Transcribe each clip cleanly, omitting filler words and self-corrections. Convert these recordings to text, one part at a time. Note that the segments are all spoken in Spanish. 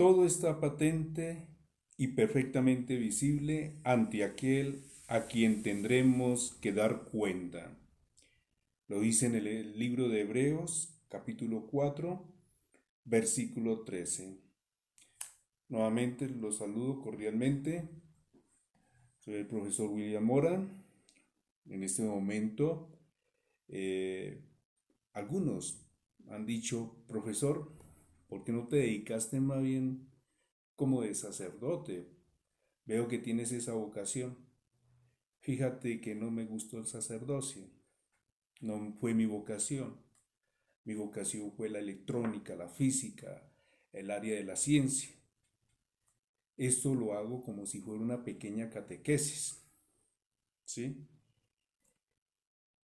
Todo está patente y perfectamente visible ante aquel a quien tendremos que dar cuenta. Lo dice en el libro de Hebreos, capítulo 4, versículo 13. Nuevamente los saludo cordialmente. Soy el profesor William Mora. En este momento, eh, algunos han dicho, profesor, ¿por qué no te dedicaste más bien como de sacerdote? Veo que tienes esa vocación. Fíjate que no me gustó el sacerdocio, no fue mi vocación. Mi vocación fue la electrónica, la física, el área de la ciencia. Esto lo hago como si fuera una pequeña catequesis, ¿sí?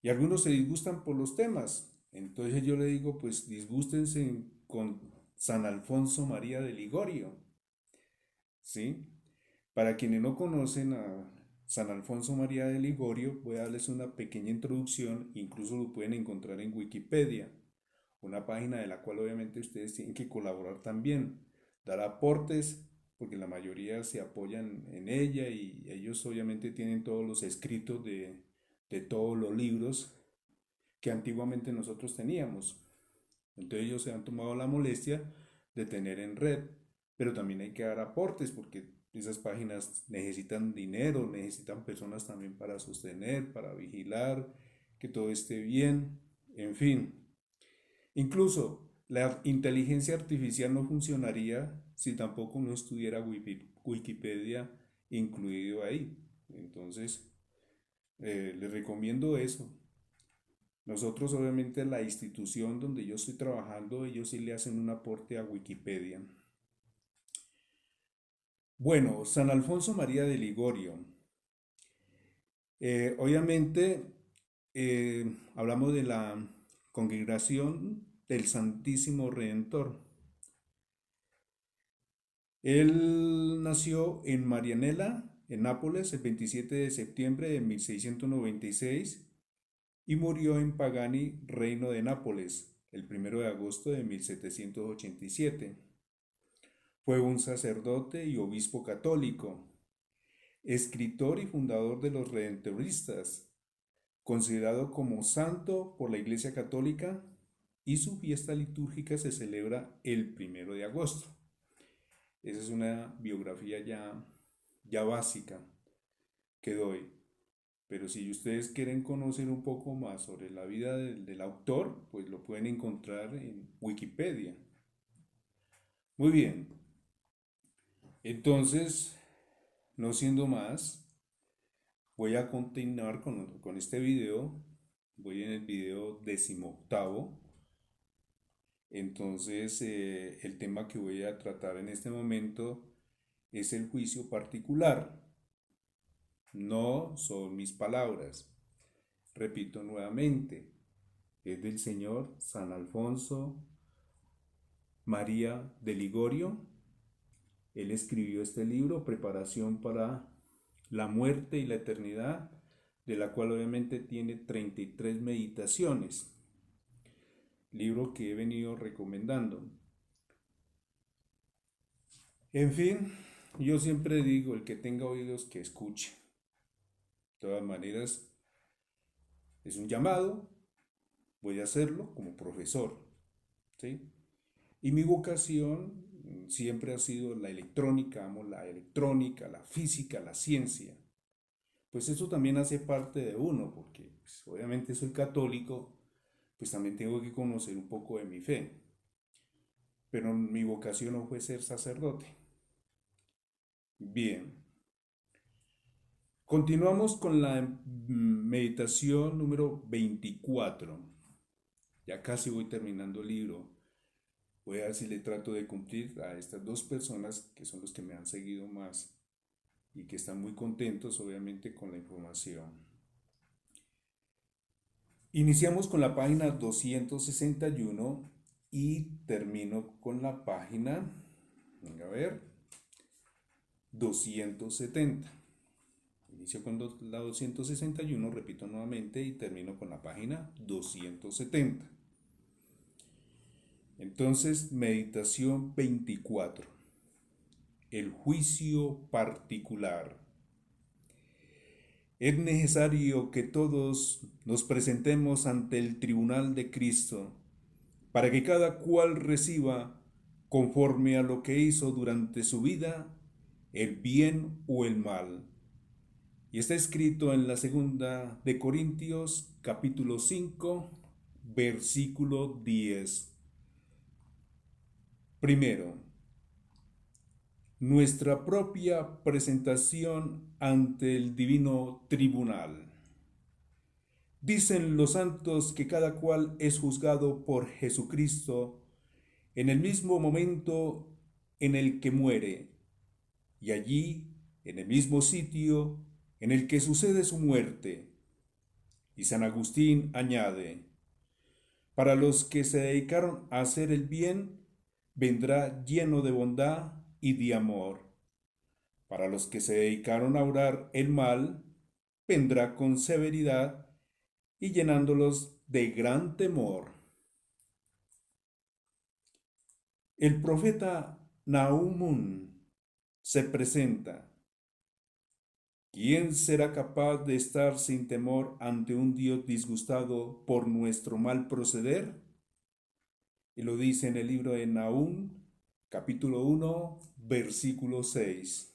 Y algunos se disgustan por los temas. Entonces yo le digo, pues disgústense con San Alfonso María de Ligorio, ¿sí? Para quienes no conocen a San Alfonso María de Ligorio, voy a darles una pequeña introducción, incluso lo pueden encontrar en Wikipedia, una página de la cual obviamente ustedes tienen que colaborar también, dar aportes, porque la mayoría se apoyan en ella y ellos obviamente tienen todos los escritos de todos los libros que antiguamente nosotros teníamos. Entonces ellos se han tomado la molestia de tener en red, pero también hay que dar aportes porque esas páginas necesitan dinero, necesitan personas también para sostener, para vigilar, que todo esté bien, en fin. Incluso la inteligencia artificial no funcionaría si tampoco no estuviera Wikipedia incluido ahí. Entonces, les recomiendo eso. Nosotros, obviamente, la institución donde yo estoy trabajando, ellos sí le hacen un aporte a Wikipedia. Bueno, San Alfonso María de Ligorio. Obviamente, hablamos de la congregación del Santísimo Redentor. Él nació en Marianela, en Nápoles, el 27 de septiembre de 1696 y murió en Pagani, reino de Nápoles, el 1 de agosto de 1787. Fue un sacerdote y obispo católico, escritor y fundador de los redentoristas, considerado como santo por la Iglesia Católica, y su fiesta litúrgica se celebra el 1 de agosto. Esa es una biografía ya básica que doy. Pero si ustedes quieren conocer un poco más sobre la vida del autor, pues lo pueden encontrar en Wikipedia. Muy bien, entonces, no siendo más, voy a continuar con este video. Voy en el video 18º. Entonces, el tema que voy a tratar en este momento es el juicio particular. No son mis palabras. Repito nuevamente, es del señor San Alfonso María de Ligorio. Él escribió este libro, Preparación para la muerte y la eternidad, de la cual obviamente tiene 33 meditaciones, libro que he venido recomendando. En fin, yo siempre digo, el que tenga oídos que escuche. De todas maneras, es un llamado, voy a hacerlo como profesor, ¿sí? Y mi vocación siempre ha sido la electrónica, amo la electrónica, la física, la ciencia. Pues eso también hace parte de uno, porque pues, obviamente soy católico, pues también tengo que conocer un poco de mi fe. Pero mi vocación no fue ser sacerdote. Bien, continuamos con la meditación número 24. Ya casi voy terminando el libro. Voy a ver si le trato de cumplir a estas dos personas que son los que me han seguido más y que están muy contentos obviamente con la información. Iniciamos con la página 261 y termino con la página, venga a ver, 270. Inicio con la 261, repito nuevamente, y termino con la página 270. Entonces, meditación 24. el juicio particular. Es necesario que todos nos presentemos ante el tribunal de Cristo, para que cada cual reciba, conforme a lo que hizo durante su vida, el bien o el mal. Y está escrito en la segunda de Corintios, capítulo 5, versículo 10. Primero, nuestra propia presentación ante el divino tribunal. Dicen los santos que cada cual es juzgado por Jesucristo en el mismo momento en el que muere, y allí, en el mismo sitio en el que sucede su muerte. Y San Agustín añade, para los que se dedicaron a hacer el bien, vendrá lleno de bondad y de amor. Para los que se dedicaron a obrar el mal, vendrá con severidad y llenándolos de gran temor. El profeta Nahum se presenta. ¿Quién será capaz de estar sin temor ante un Dios disgustado por nuestro mal proceder? Y lo dice en el libro de Nahum, capítulo 1, versículo 6.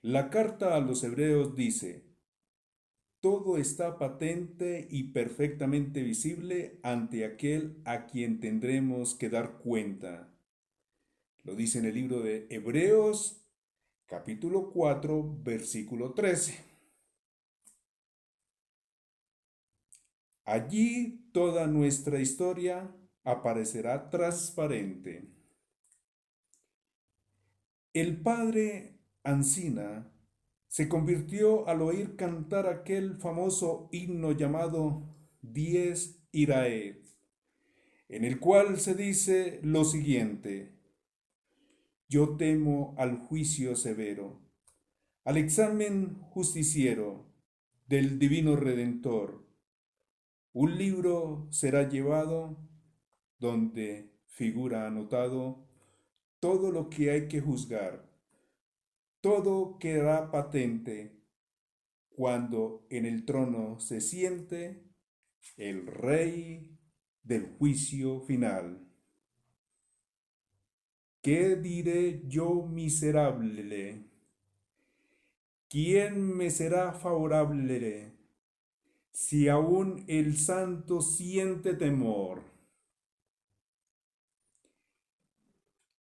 La carta a los hebreos dice, todo está patente y perfectamente visible ante aquel a quien tendremos que dar cuenta. Lo dice en el libro de Hebreos, capítulo 4, versículo 13. Allí toda nuestra historia aparecerá transparente. El padre Ancina se convirtió al oír cantar aquel famoso himno llamado Dies Irae, en el cual se dice lo siguiente: yo temo al juicio severo, al examen justiciero del divino Redentor. Un libro será llevado donde figura anotado todo lo que hay que juzgar. Todo quedará patente cuando en el trono se siente el Rey del juicio final. ¿Qué diré yo miserable? ¿Quién me será favorable si aún el santo siente temor?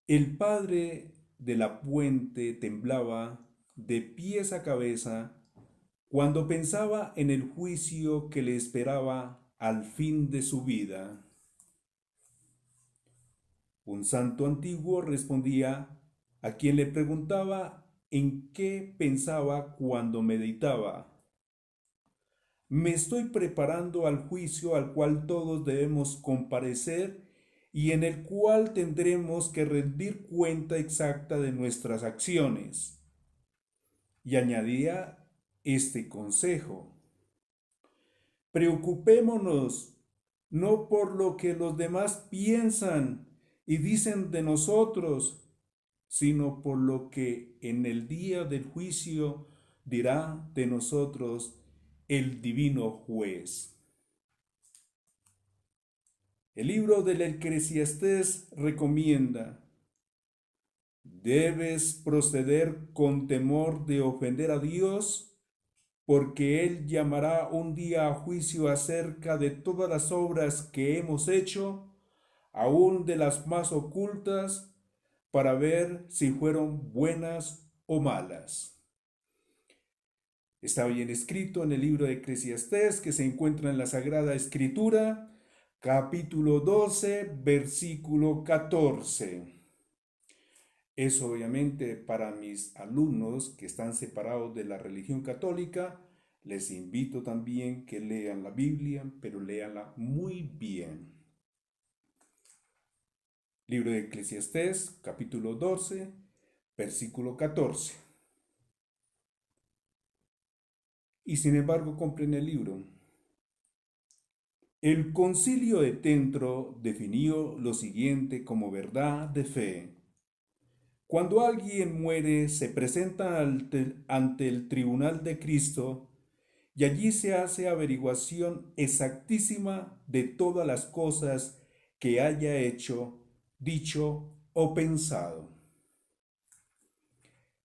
El padre de la Puente temblaba de pies a cabeza cuando pensaba en el juicio que le esperaba al fin de su vida. Un santo antiguo respondía a quien le preguntaba en qué pensaba cuando meditaba: me estoy preparando al juicio al cual todos debemos comparecer y en el cual tendremos que rendir cuenta exacta de nuestras acciones. Y añadía este consejo: preocupémonos no por lo que los demás piensan y dicen de nosotros, sino por lo que en el día del juicio dirá de nosotros el divino juez. El libro del Eclesiastés recomienda: debes proceder con temor de ofender a Dios, porque Él llamará un día a juicio acerca de todas las obras que hemos hecho, aun de las más ocultas, para ver si fueron buenas o malas. Está bien escrito en el libro de Eclesiastés, que se encuentra en la Sagrada Escritura, capítulo 12, versículo 14. Es obviamente para mis alumnos que están separados de la religión católica. Les invito también que lean la Biblia, pero léanla muy bien. Libro de Eclesiastés, capítulo 12, versículo 14. Y sin embargo, compren el libro. El Concilio de Trento definió lo siguiente como verdad de fe: Cuando alguien muere, se presenta ante el tribunal de Cristo y allí se hace averiguación exactísima de todas las cosas que haya hecho, dicho o pensado.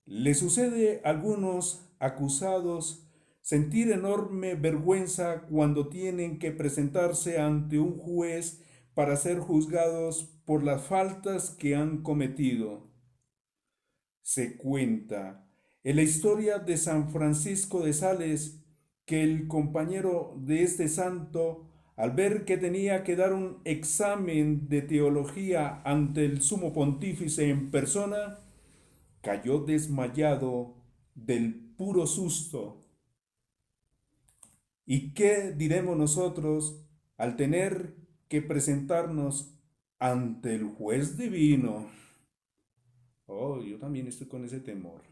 Le sucede a algunos acusados sentir enorme vergüenza cuando tienen que presentarse ante un juez para ser juzgados por las faltas que han cometido. Se cuenta en la historia de San Francisco de Sales que el compañero de este santo, al ver que tenía que dar un examen de teología ante el sumo pontífice en persona, cayó desmayado del puro susto. ¿Y qué diremos nosotros al tener que presentarnos ante el juez divino? Oh, yo también estoy con ese temor.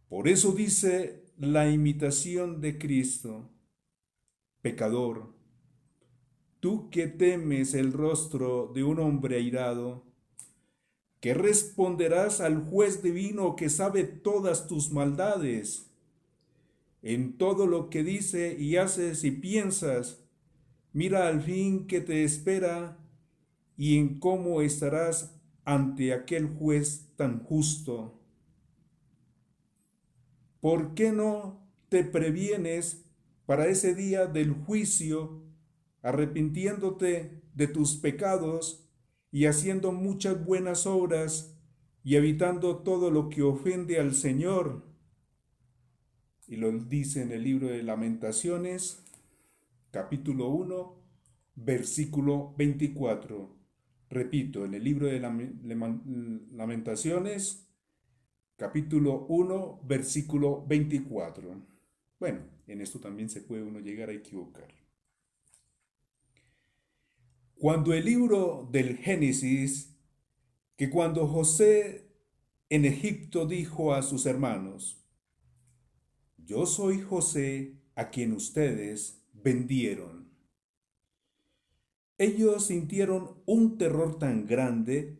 Por eso dice la imitación de Cristo: pecador, tú que temes el rostro de un hombre airado, ¿qué responderás al juez divino que sabe todas tus maldades? En todo lo que dice y haces y piensas, mira al fin que te espera y en cómo estarás ante aquel juez tan justo. ¿Por qué no te previenes para ese día del juicio, arrepintiéndote de tus pecados y haciendo muchas buenas obras y evitando todo lo que ofende al Señor? Y lo dice en el libro de Lamentaciones, capítulo 1, versículo 24. Repito, en el libro de Lamentaciones, capítulo 1, versículo 24. Bueno, en esto también se puede uno llegar a equivocar. Cuando el libro del Génesis, que cuando José en Egipto dijo a sus hermanos: yo soy José a quien ustedes vendieron. Ellos sintieron un terror tan grande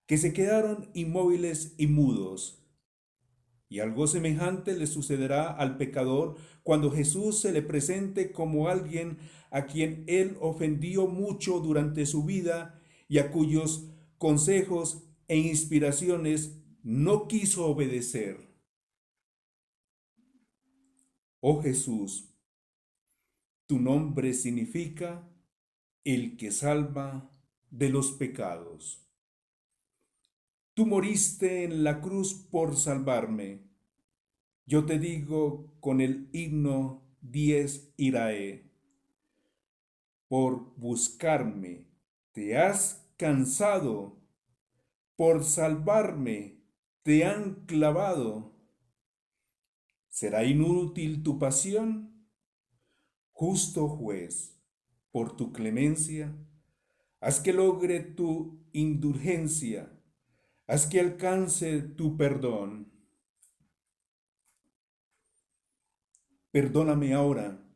que se quedaron inmóviles y mudos. Y algo semejante le sucederá al pecador cuando Jesús se le presente como alguien a quien él ofendió mucho durante su vida y a cuyos consejos e inspiraciones no quiso obedecer. Oh Jesús, tu nombre significa el que salva de los pecados. Tú moriste en la cruz por salvarme. Yo te digo con el himno Dies Irae: por buscarme te has cansado, por salvarme te han clavado. ¿Será inútil tu pasión? Justo juez, por tu clemencia, haz que logre tu indulgencia, haz que alcance tu perdón. Perdóname ahora,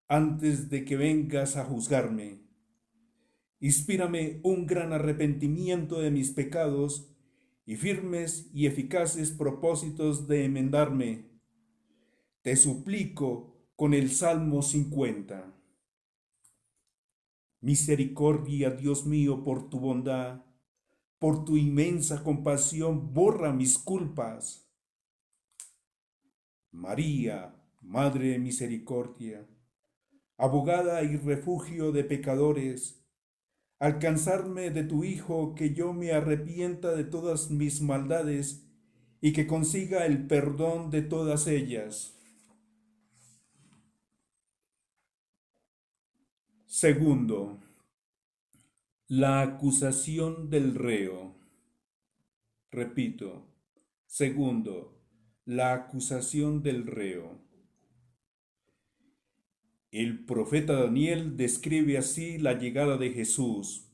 antes de que vengas a juzgarme. Inspírame un gran arrepentimiento de mis pecados y firmes y eficaces propósitos de enmendarme. Te suplico con el Salmo 50. Misericordia, Dios mío, por tu bondad, por tu inmensa compasión, borra mis culpas. María, Madre de Misericordia, abogada y refugio de pecadores, alcanzarme de tu Hijo, que yo me arrepienta de todas mis maldades y que consiga el perdón de todas ellas. Segundo, la acusación del reo. Repito, segundo, la acusación del reo. El profeta Daniel describe así la llegada de Jesús.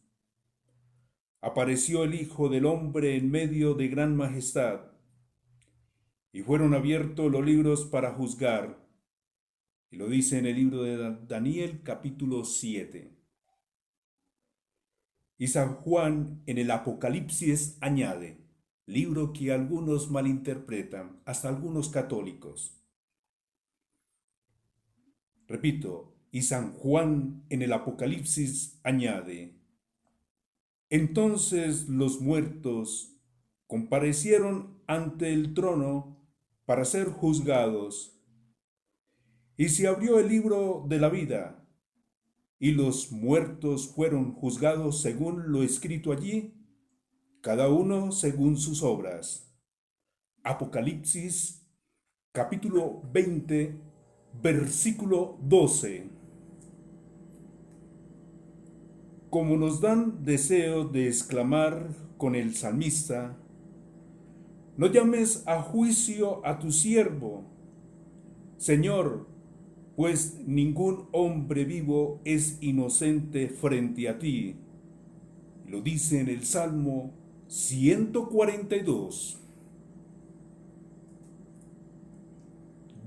Apareció el Hijo del Hombre en medio de gran majestad, y fueron abiertos los libros para juzgar. Y lo dice en el libro de Daniel, capítulo 7. Y San Juan en el Apocalipsis añade, libro que algunos malinterpretan, hasta algunos católicos. Repito, y San Juan en el Apocalipsis añade, entonces los muertos comparecieron ante el trono para ser juzgados, y se abrió el libro de la vida, y los muertos fueron juzgados según lo escrito allí, cada uno según sus obras. Apocalipsis capítulo 20, versículo 12. Como nos dan deseo de exclamar con el salmista, no llames a juicio a tu siervo, Señor, pues ningún hombre vivo es inocente frente a ti. Lo dice en el Salmo 142.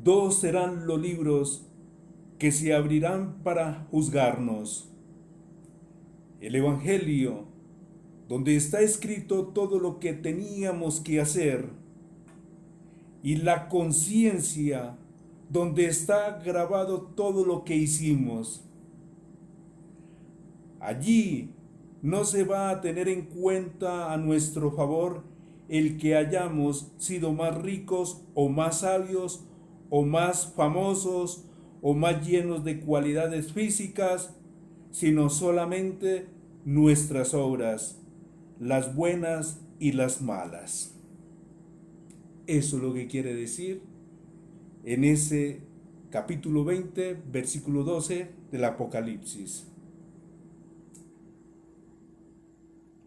Dos serán los libros que se abrirán para juzgarnos. El Evangelio, donde está escrito todo lo que teníamos que hacer, y la conciencia, donde está grabado todo lo que hicimos. Allí no se va a tener en cuenta a nuestro favor el que hayamos sido más ricos o más sabios o más famosos o más llenos de cualidades físicas, sino solamente nuestras obras, las buenas y las malas. Eso es lo que quiere decir en ese capítulo 20, versículo 12 del Apocalipsis.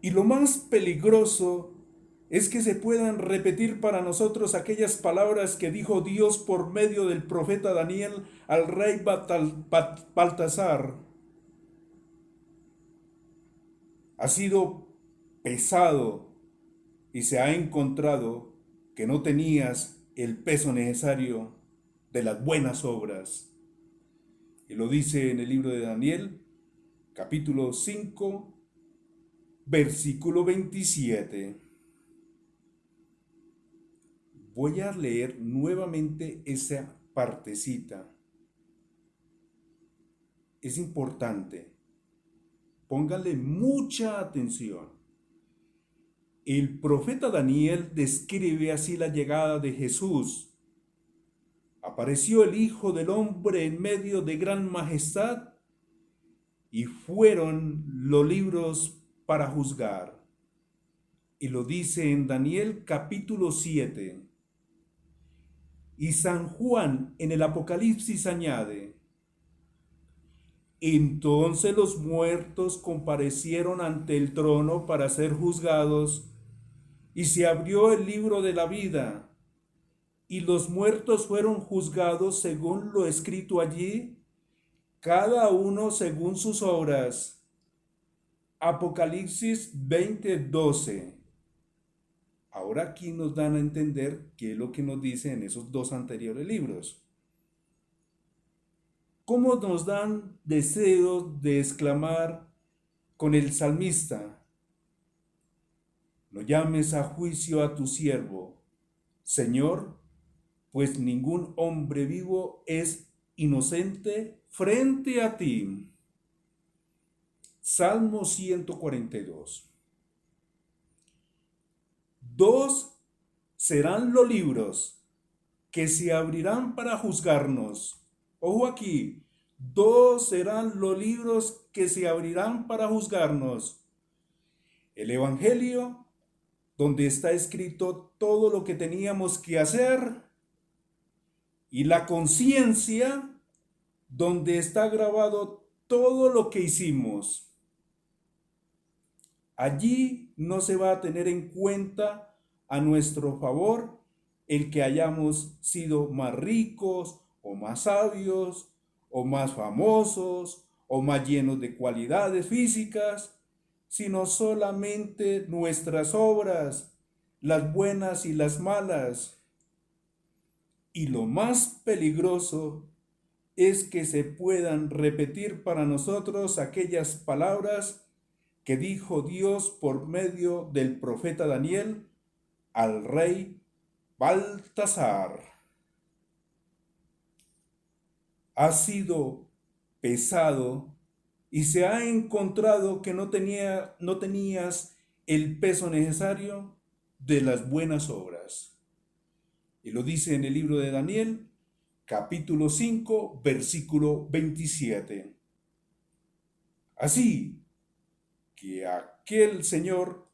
Y lo más peligroso es que se puedan repetir para nosotros aquellas palabras que dijo Dios por medio del profeta Daniel al rey Baltasar. Ha sido pesado y se ha encontrado que no tenías el peso necesario de las buenas obras. Y lo dice en el libro de Daniel, capítulo 5, versículo 27. Voy a leer nuevamente esa partecita. Es importante. Póngale mucha atención. El profeta Daniel describe así la llegada de Jesús. Apareció el Hijo del Hombre en medio de gran majestad y fueron los libros para juzgar. Y lo dice en Daniel capítulo 7. Y San Juan en el Apocalipsis añade, entonces los muertos comparecieron ante el trono para ser juzgados, y se abrió el libro de la vida, y los muertos fueron juzgados según lo escrito allí, cada uno según sus obras. Apocalipsis 20:12. Ahora aquí nos dan a entender qué es lo que nos dice en esos dos anteriores libros. ¿Cómo nos dan deseos de exclamar con el salmista? No llames a juicio a tu siervo, Señor, pues ningún hombre vivo es inocente frente a ti. Salmo 142. Dos serán los libros que se abrirán para juzgarnos. Ojo aquí, dos serán los libros que se abrirán para juzgarnos. El Evangelio, donde está escrito todo lo que teníamos que hacer, y la conciencia, donde está grabado todo lo que hicimos. Allí no se va a tener en cuenta a nuestro favor el que hayamos sido más ricos o más sabios o más famosos o más llenos de cualidades físicas, sino solamente nuestras obras, las buenas y las malas. Y lo más peligroso es que se puedan repetir para nosotros aquellas palabras que dijo Dios por medio del profeta Daniel al rey Baltasar. Ha sido pesado y se ha encontrado que no tenías el peso necesario de las buenas obras. Y lo dice en el libro de Daniel, capítulo 5, versículo 27. Así que a aquel señor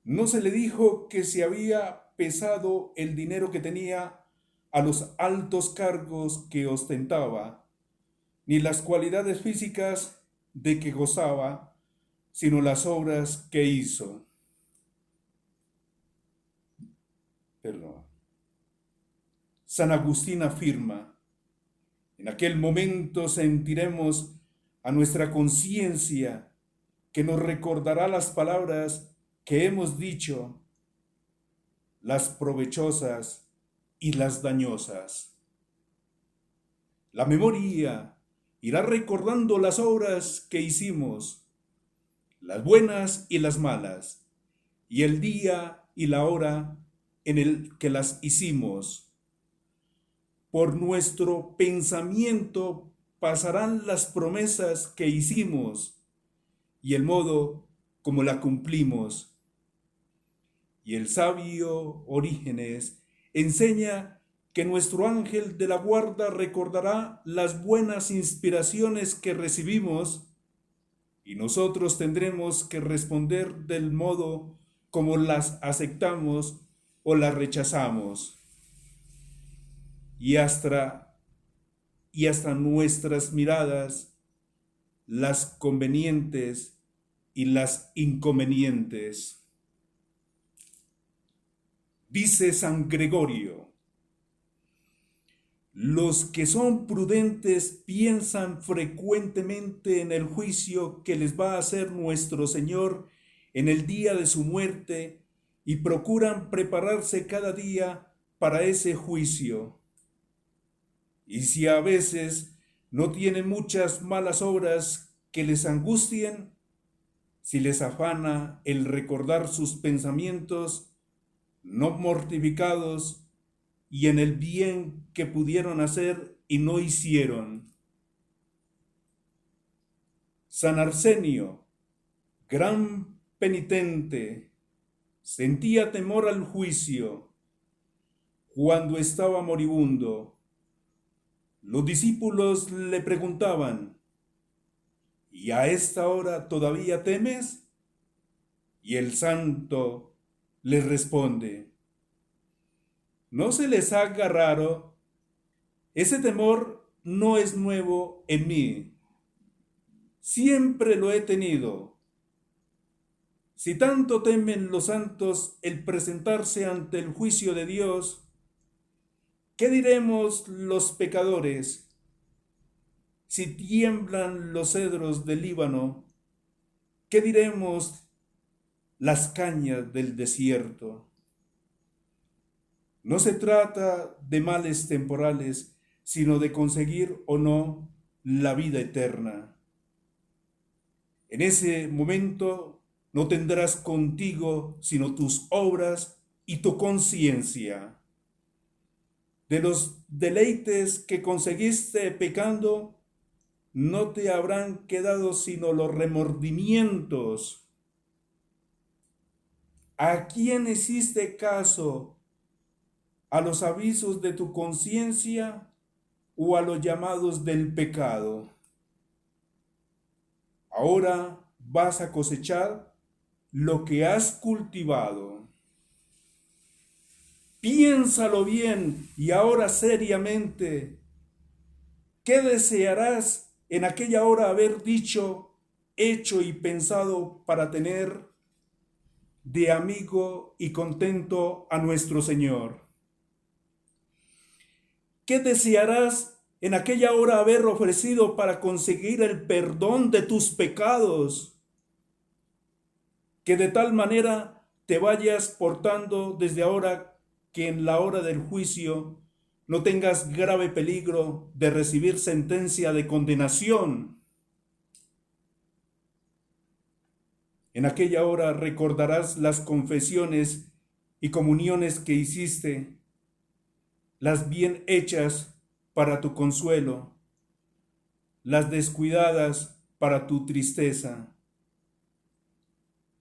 no se le dijo que se había pesado el dinero que tenía a los altos cargos que ostentaba, ni las cualidades físicas de que gozaba, sino las obras que hizo. Perdón. San Agustín afirma: en aquel momento sentiremos a nuestra conciencia que nos recordará las palabras que hemos dicho, las provechosas y las dañosas. La memoria irá recordando las obras que hicimos, las buenas y las malas, y el día y la hora en el que las hicimos. Por nuestro pensamiento pasarán las promesas que hicimos y el modo como la cumplimos. Y el sabio Orígenes enseña que nuestro ángel de la guarda recordará las buenas inspiraciones que recibimos y nosotros tendremos que responder del modo como las aceptamos o las rechazamos. Y hasta nuestras miradas, las convenientes y las inconvenientes. Dice San Gregorio: los que son prudentes piensan frecuentemente en el juicio que les va a hacer nuestro Señor en el día de su muerte y procuran prepararse cada día para ese juicio. Y si a veces no tienen muchas malas obras que les angustien, si les afana el recordar sus pensamientos no mortificados y en el bien que pudieron hacer y no hicieron. San Arsenio, gran penitente, sentía temor al juicio cuando estaba moribundo. Los discípulos le preguntaban: ¿y a esta hora todavía temes? Y el santo les responde: no se les haga raro, ese temor no es nuevo en mí, siempre lo he tenido. Si tanto temen los santos el presentarse ante el juicio de Dios, ¿qué diremos los pecadores? Si tiemblan los cedros del Líbano, ¿qué diremos las cañas del desierto? No se trata de males temporales, sino de conseguir o no la vida eterna. En ese momento no tendrás contigo sino tus obras y tu conciencia. De los deleites que conseguiste pecando, no te habrán quedado sino los remordimientos. ¿A quién hiciste caso? ¿A los avisos de tu conciencia o a los llamados del pecado? Ahora vas a cosechar lo que has cultivado. Piénsalo bien y ahora seriamente. ¿Qué desearás en aquella hora haber dicho, hecho y pensado para tener de amigo y contento a nuestro Señor? ¿Qué desearás en aquella hora haber ofrecido para conseguir el perdón de tus pecados? Que de tal manera te vayas portando desde ahora que en la hora del juicio no tengas grave peligro de recibir sentencia de condenación. En aquella hora recordarás las confesiones y comuniones que hiciste, las bien hechas para tu consuelo, las descuidadas para tu tristeza,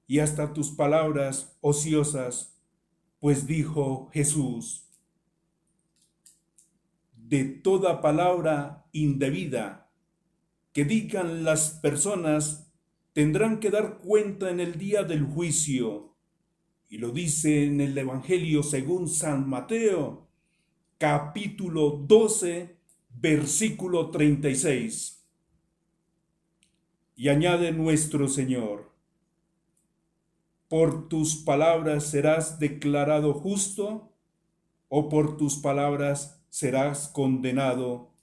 y hasta tus palabras ociosas, pues dijo Jesús, de toda palabra indebida que digan las personas tendrán que dar cuenta en el día del juicio. Y lo dice en el Evangelio según San Mateo, capítulo 12, versículo 36. Y añade nuestro Señor, ¿por tus palabras serás declarado justo o por tus palabras serás condenado?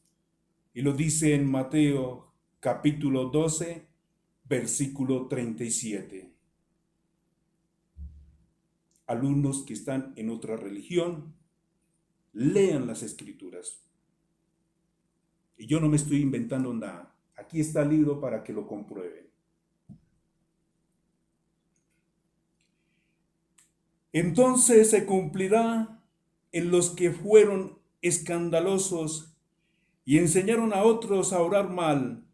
Y lo dice en Mateo capítulo 12, versículo 37. Alumnos que están en otra religión, lean las escrituras. Y yo no me estoy inventando nada. Aquí está el libro para que lo comprueben. Entonces se cumplirá en los que fueron escandalosos y enseñaron a otros a orar mal,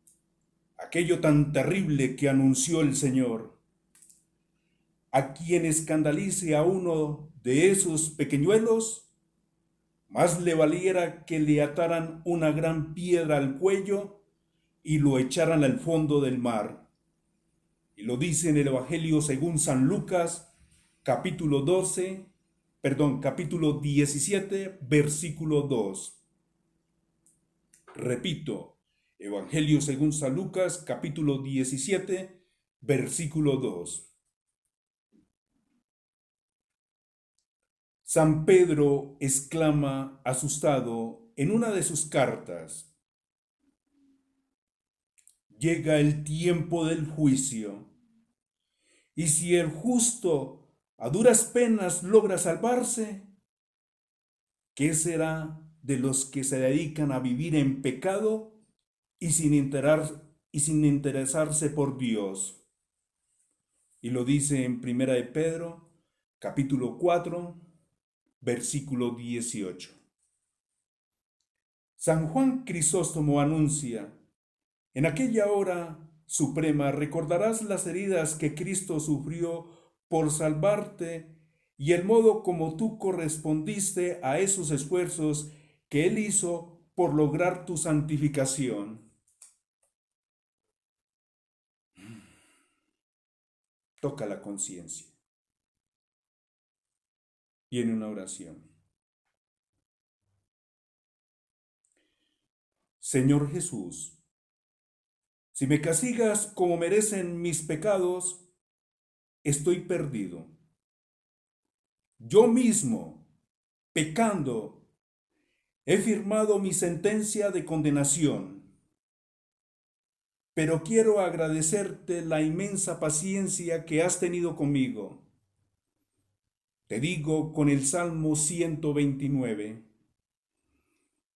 aquello tan terrible que anunció el Señor. A quien escandalice a uno de esos pequeñuelos, más le valiera que le ataran una gran piedra al cuello y lo echaran al fondo del mar. Y lo dice en el Evangelio según San Lucas, capítulo 17, versículo 2. Repito, Evangelio según San Lucas, capítulo 17, versículo 2. San Pedro exclama asustado en una de sus cartas, llega el tiempo del juicio, y si el justo a duras penas logra salvarse, ¿qué será de los que se dedican a vivir en pecado y sin interesarse por Dios? Y lo dice en Primera de Pedro, capítulo 4, versículo 18. San Juan Crisóstomo anuncia, en aquella hora suprema recordarás las heridas que Cristo sufrió por salvarte y el modo como tú correspondiste a esos esfuerzos que Él hizo por lograr tu santificación. Toca la conciencia. Viene una oración. Señor Jesús, si me castigas como merecen mis pecados, estoy perdido. Yo mismo, pecando, he firmado mi sentencia de condenación, pero quiero agradecerte la inmensa paciencia que has tenido conmigo. Te digo con el Salmo 129,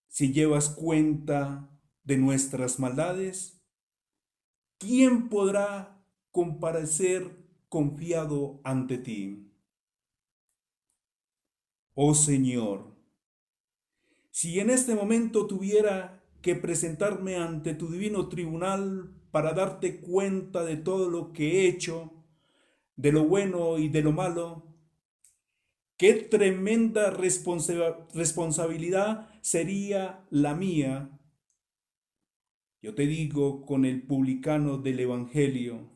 si llevas cuenta de nuestras maldades, ¿quién podrá comparecer confiado ante ti? Oh Señor, si en este momento tuviera que presentarme ante tu divino tribunal para darte cuenta de todo lo que he hecho, de lo bueno y de lo malo, qué tremenda responsabilidad sería la mía. Yo te digo con el publicano del Evangelio,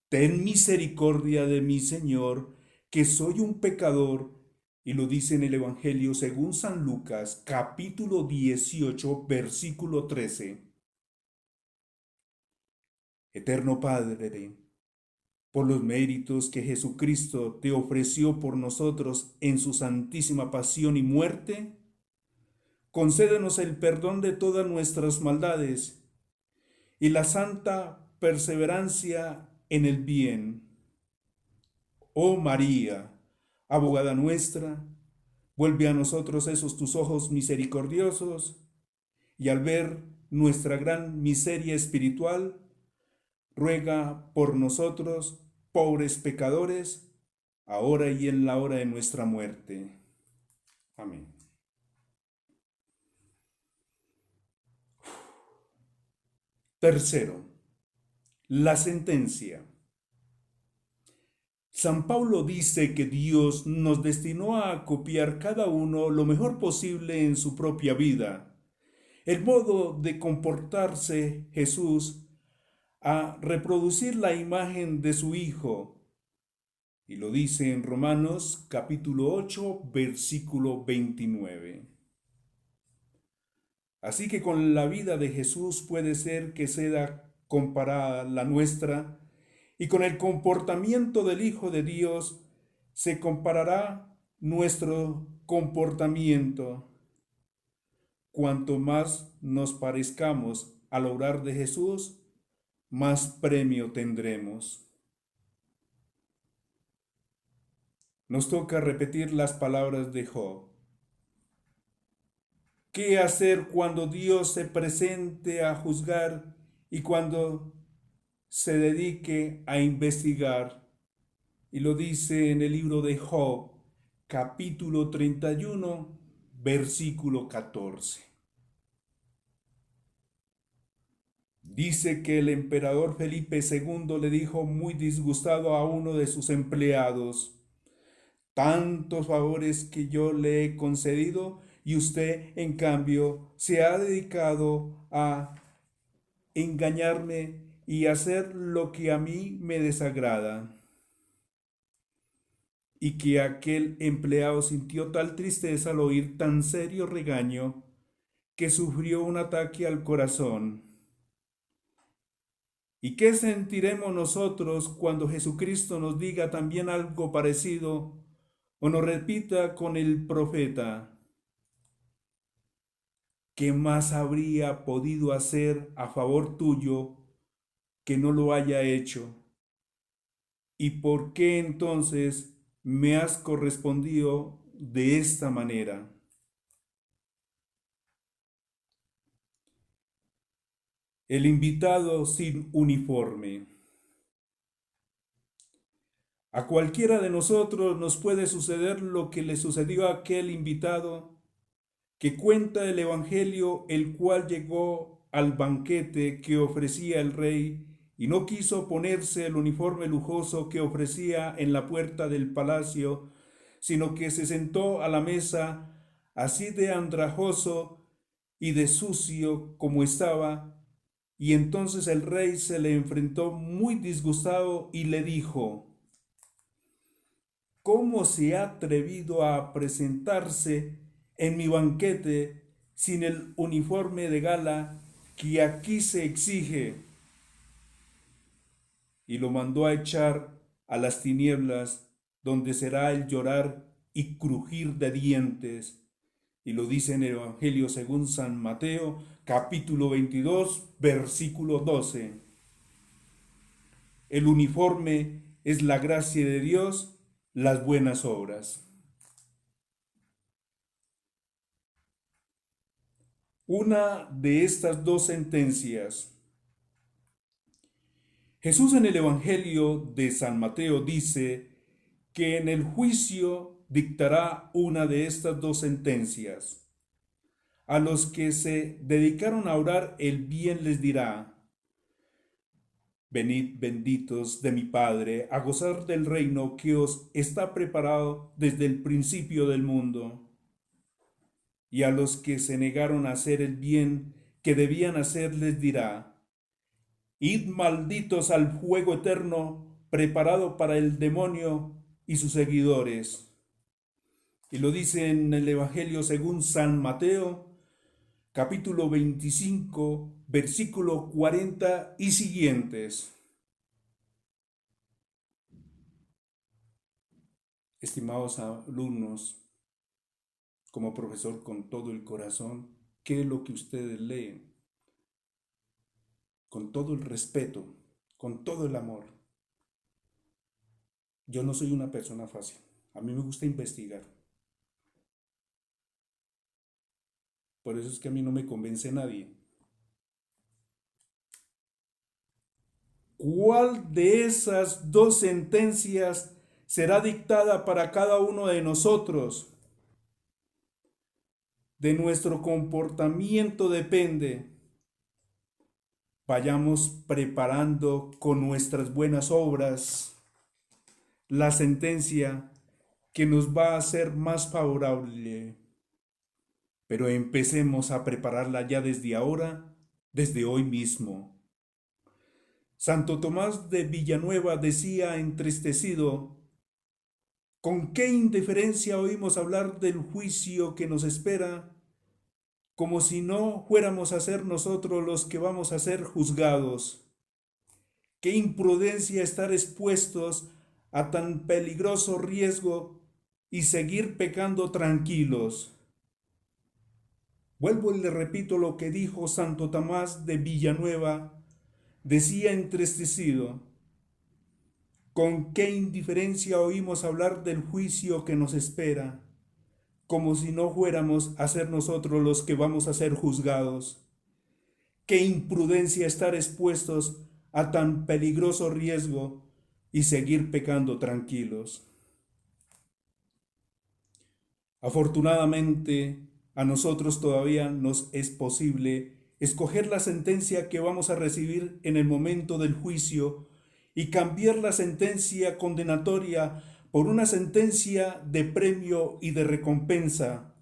ten misericordia de mí, Señor, que soy un pecador. Y lo dice en el Evangelio según San Lucas, capítulo 18, versículo 13. Eterno Padre, por los méritos que Jesucristo te ofreció por nosotros en su santísima pasión y muerte, concédenos el perdón de todas nuestras maldades y la santa perseverancia en el bien. Oh María, abogada nuestra, vuelve a nosotros esos tus ojos misericordiosos, y al ver nuestra gran miseria espiritual, ruega por nosotros, pobres pecadores, ahora y en la hora de nuestra muerte. Amén. Tercero, la sentencia. San Pablo dice que Dios nos destinó a copiar cada uno lo mejor posible en su propia vida. El modo de comportarse Jesús a reproducir la imagen de su Hijo. Y lo dice en Romanos capítulo 8, versículo 29. Así que con la vida de Jesús puede ser que sea comparada la nuestra, y con el comportamiento del Hijo de Dios se comparará nuestro comportamiento. Cuanto más nos parezcamos al obrar de Jesús, más premio tendremos. Nos toca repetir las palabras de Job. ¿Qué hacer cuando Dios se presente a juzgar y cuando se dedique a investigar? Y lo dice en el libro de Job, capítulo 31, versículo 14. Dice que el emperador Felipe II le dijo muy disgustado a uno de sus empleados: tantos favores que yo le he concedido y usted, en cambio, se ha dedicado a engañarme y hacer lo que a mí me desagrada. Y que aquel empleado sintió tal tristeza al oír tan serio regaño que sufrió un ataque al corazón. ¿Y qué sentiremos nosotros cuando Jesucristo nos diga también algo parecido o nos repita con el profeta? ¿Qué más habría podido hacer a favor tuyo que no lo haya hecho? ¿Y por qué entonces me has correspondido de esta manera? El invitado sin uniforme. A cualquiera de nosotros nos puede suceder lo que le sucedió a aquel invitado que cuenta el Evangelio, el cual llegó al banquete que ofrecía el rey y no quiso ponerse el uniforme lujoso que ofrecía en la puerta del palacio, sino que se sentó a la mesa así de andrajoso y de sucio como estaba, y entonces el rey se le enfrentó muy disgustado y le dijo: ¿cómo se ha atrevido a presentarse en mi banquete sin el uniforme de gala que aquí se exige? Y lo mandó a echar a las tinieblas, donde será el llorar y crujir de dientes. Y lo dice en el Evangelio según San Mateo, capítulo 22, versículo 12. El uniforme es la gracia de Dios, las buenas obras. Una de estas dos sentencias. Jesús en el Evangelio de San Mateo dice que en el juicio dictará una de estas dos sentencias. A los que se dedicaron a orar el bien les dirá: venid benditos de mi Padre a gozar del reino que os está preparado desde el principio del mundo. Y a los que se negaron a hacer el bien que debían hacer les dirá: id malditos al fuego eterno preparado para el demonio y sus seguidores. Y lo dice en el Evangelio según San Mateo, capítulo 25, versículo 40 y siguientes. Estimados alumnos, como profesor con todo el corazón, ¿qué es lo que ustedes leen? Con todo el respeto, con todo el amor. Yo no soy una persona fácil. A mí me gusta investigar. Por eso es que a mí no me convence nadie. ¿Cuál de esas dos sentencias será dictada para cada uno de nosotros? De nuestro comportamiento depende. Vayamos preparando con nuestras buenas obras la sentencia que nos va a ser más favorable. Pero empecemos a prepararla ya desde ahora, desde hoy mismo. Santo Tomás de Villanueva decía entristecido: ¿con qué indiferencia oímos hablar del juicio que nos espera, como si no fuéramos a ser nosotros los que vamos a ser juzgados? Qué imprudencia estar expuestos a tan peligroso riesgo y seguir pecando tranquilos. Vuelvo y le repito lo que dijo Santo Tomás de Villanueva. Decía entristecido: ¿con qué indiferencia oímos hablar del juicio que nos espera, como si no fuéramos a ser nosotros los que vamos a ser juzgados? Qué imprudencia estar expuestos a tan peligroso riesgo y seguir pecando tranquilos. Afortunadamente, a nosotros todavía nos es posible escoger la sentencia que vamos a recibir en el momento del juicio y cambiar la sentencia condenatoria por una sentencia de premio y de recompensa.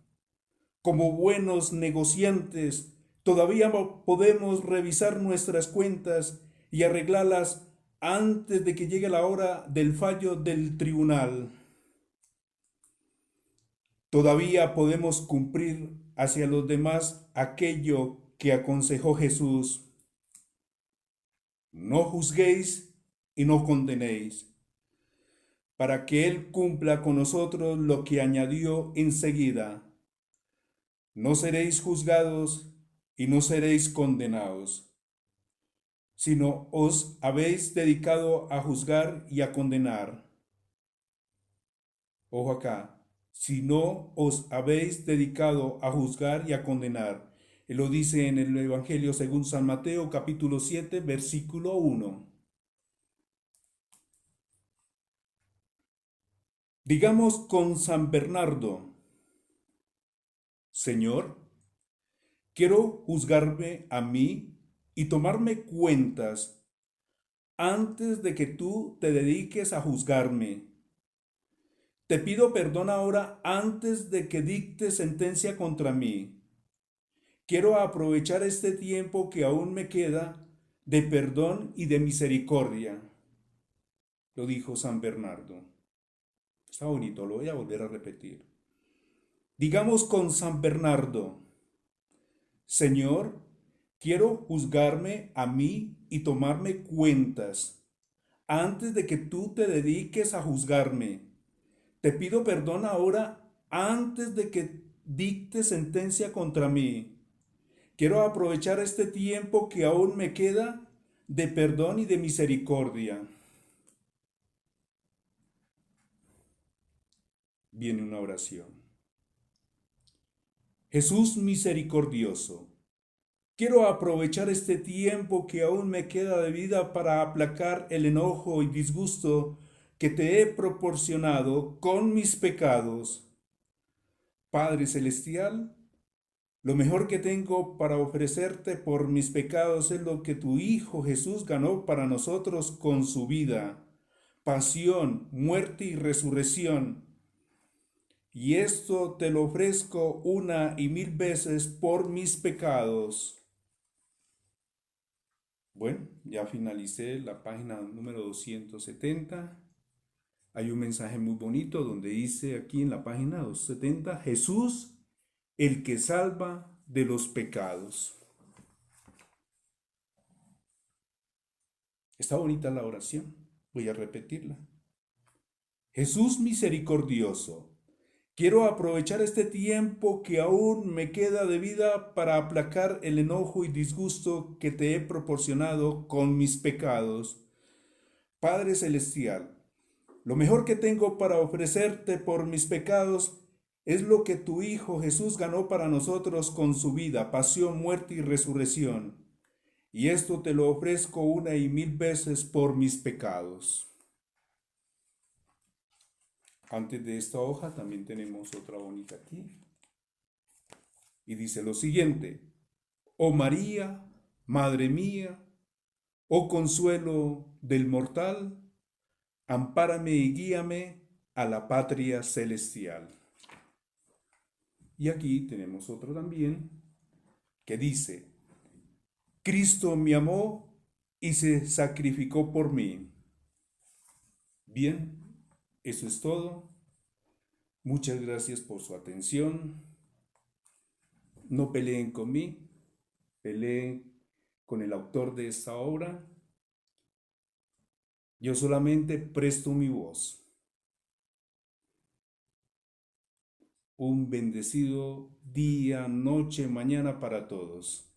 Como buenos negociantes, todavía podemos revisar nuestras cuentas y arreglarlas antes de que llegue la hora del fallo del tribunal. Todavía podemos cumplir hacia los demás aquello que aconsejó Jesús: no juzguéis y no condenéis, para que Él cumpla con nosotros lo que añadió enseguida: no seréis juzgados y no seréis condenados, sino os habéis dedicado a juzgar y a condenar. Ojo acá: si no os habéis dedicado a juzgar y a condenar. Él lo dice en el Evangelio según San Mateo, capítulo 7, versículo 1. Digamos con San Bernardo: Señor, quiero juzgarme a mí y tomarme cuentas antes de que tú te dediques a juzgarme. Te pido perdón ahora antes de que dictes sentencia contra mí. Quiero aprovechar este tiempo que aún me queda de perdón y de misericordia. Lo dijo San Bernardo. Está bonito, lo voy a volver a repetir. Digamos con San Bernardo: Señor, quiero juzgarme a mí y tomarme cuentas antes de que tú te dediques a juzgarme. Te pido perdón ahora antes de que dictes sentencia contra mí. Quiero aprovechar este tiempo que aún me queda de perdón y de misericordia. Viene una oración. Jesús misericordioso, quiero aprovechar este tiempo que aún me queda de vida para aplacar el enojo y disgusto que te he proporcionado con mis pecados. Padre Celestial, lo mejor que tengo para ofrecerte por mis pecados es lo que tu Hijo Jesús ganó para nosotros con su vida, pasión, muerte y resurrección. Y esto te lo ofrezco una y mil veces por mis pecados. Bueno, ya finalicé la página número 270. Hay un mensaje muy bonito donde dice aquí en la página 270, Jesús, el que salva de los pecados. Está bonita la oración, voy a repetirla. Jesús misericordioso, quiero aprovechar este tiempo que aún me queda de vida para aplacar el enojo y disgusto que te he proporcionado con mis pecados. Padre Celestial, lo mejor que tengo para ofrecerte por mis pecados es lo que tu Hijo Jesús ganó para nosotros con su vida, pasión, muerte y resurrección. y esto te lo ofrezco 1,000 veces por mis pecados. Antes de esta hoja también tenemos otra bonita aquí. Y dice lo siguiente: oh María, Madre mía, oh consuelo del mortal, ampárame y guíame a la patria celestial. Y aquí tenemos otro también que dice: Cristo me amó y se sacrificó por mí. Bien, eso es todo. Muchas gracias por su atención. No peleen con mí, peleen con el autor de esta obra. Yo solamente presto mi voz. Un bendecido día, noche, mañana para todos.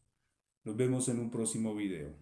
Nos vemos en un próximo video.